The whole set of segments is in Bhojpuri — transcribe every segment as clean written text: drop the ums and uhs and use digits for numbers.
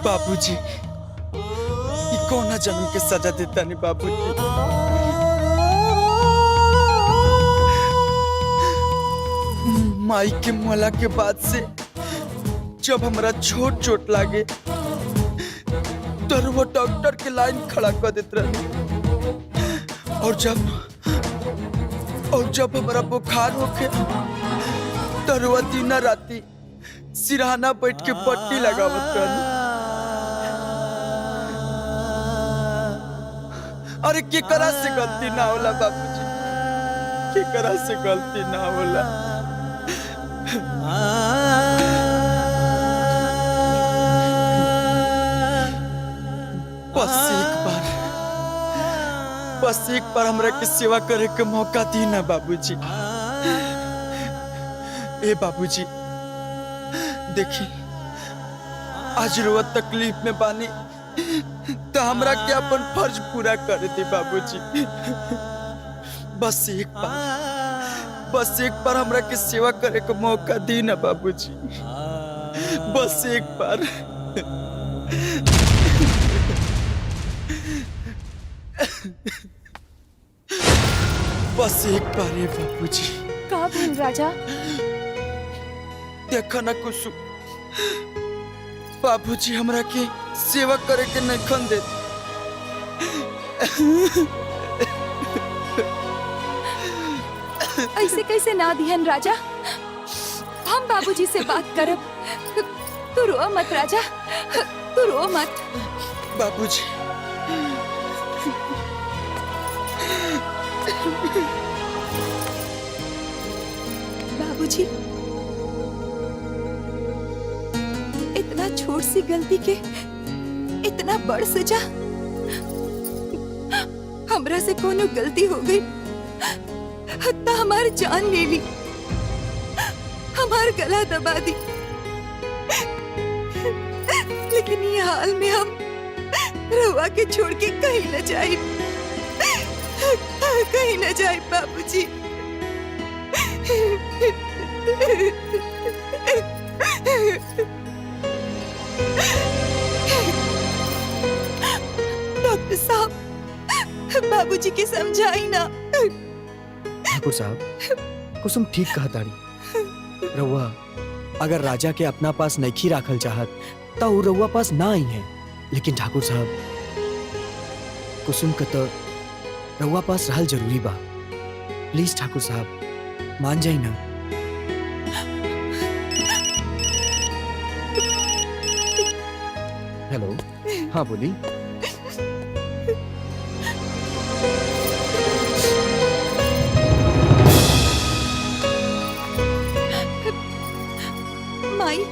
बाबूजी, ये कौन जन्म के सजा देता नहीं बाबूजी। माई के मोला के बाद से जब हमारा छोट चोट लागे तो वो डॉक्टर के लाइन खड़ा कर देते रहे, और जब हमारा बुखार होके तो वो दिन राती सिरहाना बैठ के पट्टी लगावत रहे। अरे केकरा से गलती ना होला बाबूजी, केकरा से गलती ना होला। बस एक बार हमरा के सेवा करे के मौका दी ना बाबूजी। ए बाबूजी देखी, आज रोज तकलीफ में बानी तो हमरा के अपन फर्ज पूरा कर दी बाबूजी। बस एक बार हमरा के सेवा करे के मौका दी ना बाबूजी, बस एक बार। बस एक बार है बाबूजी। का भेल राजा? देखा ना कुसुम, बाबूजी हमरा के सेवा करे के नहीं दे। ऐसे कैसे ना दिहन राजा, हम बाबूजी से बात करब। तू रो मत राजा, तू रो मत। बाबूजी बाबूजी, इतना छोट सी गलती के इतना बड़ सजा। हमरा से कोनो गलती हो गई हत्ता हमारी जान ले ली, हमार गला दबा दी, लेकिन ये हाल में हम रवा के छोड़ के कहीं न जाए, कहीं न जाए बाबूजी। डॉक्टर साहब, बाबूजी के समझाई ना। ठाकुर साहब, कुसुम ठीक कहा ताड़ी। रउआ अगर राजा के अपना पास नहीं राखल चाहत तो वो रउआ पास ना आई है, लेकिन ठाकुर साहब कुसुम का तो रउआ पास रहल जरूरी बा। प्लीज ठाकुर साहब मान जाई ना। हेलो, हाँ बोली। माई,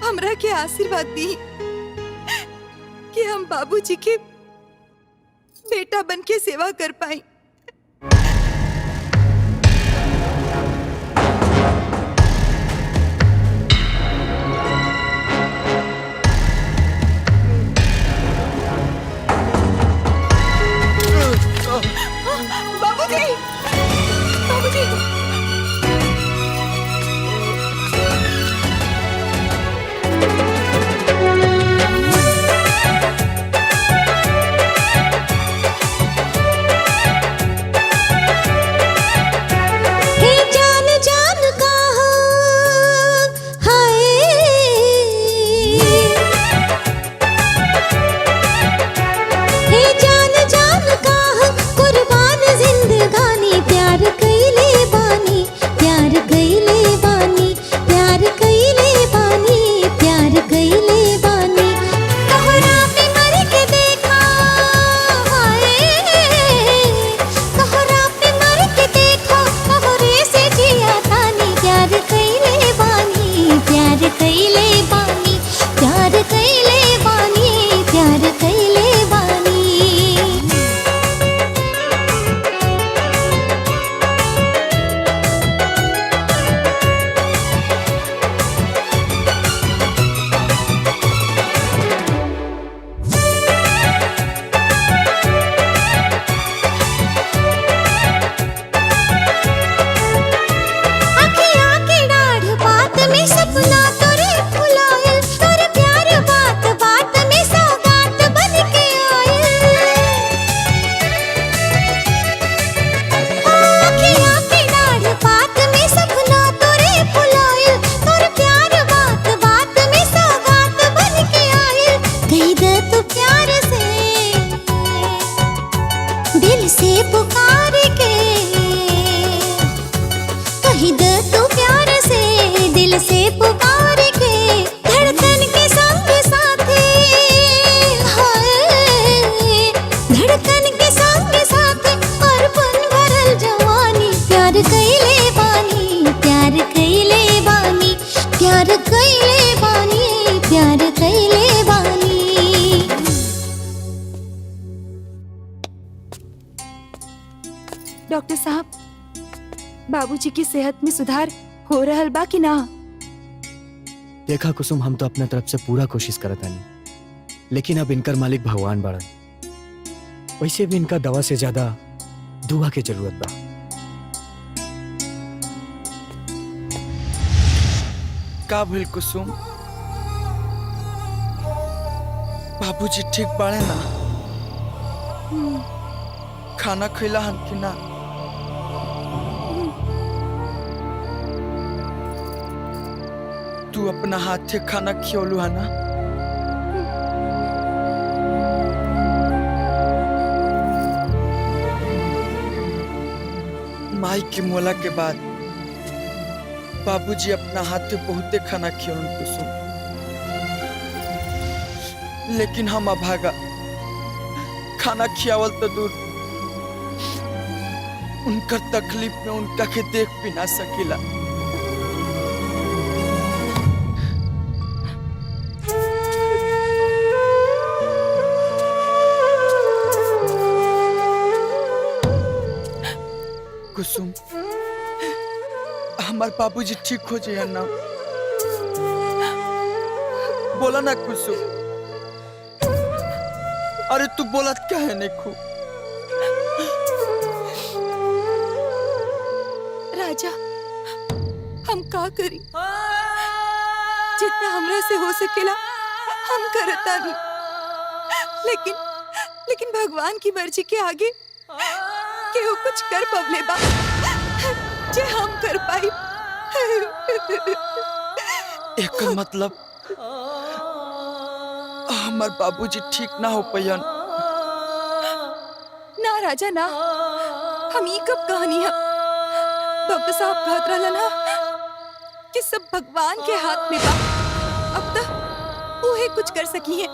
हमरा के आशीर्वाद दी कि हम बाबूजी के बेटा बन के सेवा कर पाए। बाबूजी, बाबूजी, प्यार कैले बानी। डॉक्टर साहब, बाबूजी की सेहत में सुधार हो रहल बा कि ना? देखा कुसुम, हम तो अपना तरफ से पूरा कोशिश करत हनी, लेकिन अब इनकर मालिक भगवान बाड़न। वैसे भी इनका दवा से ज्यादा दुआ के जरूरत बा। का भइल कुसुम? बाबूजी ठीक बाड़े ना? खाना खैला हन कि ना? तू अपना हाथे खाना खियौलू है ना? माई की मोला के बाद बाबूजी अपना हाथे बहुते खाना खियौन कुसुम, लेकिन हम अभागा खाना खियावल तो दूर, उनकर तकलीफ में उनका के देख भी ना सकीला। कुसुम, हमार बाबूजी ठीक हो जाए ना? बोला ना कुसुम। अरे तू बोलत क्या है नेखू? राजा, हम का करी? जितना हमरा से हो सकेला हम करता नहीं, लेकिन भगवान की मर्जी के आगे केहू कुछ कर पवले बा जे हम कर पाई। एक मतलब हमार बाबूजी ठीक ना हो पैन? ना राजा ना, हम ये कब कहानी है? डॉक्टर साहब कहत रहलन हा कि सब भगवान के हाथ में बा। अब तक वो कुछ कर सकी है।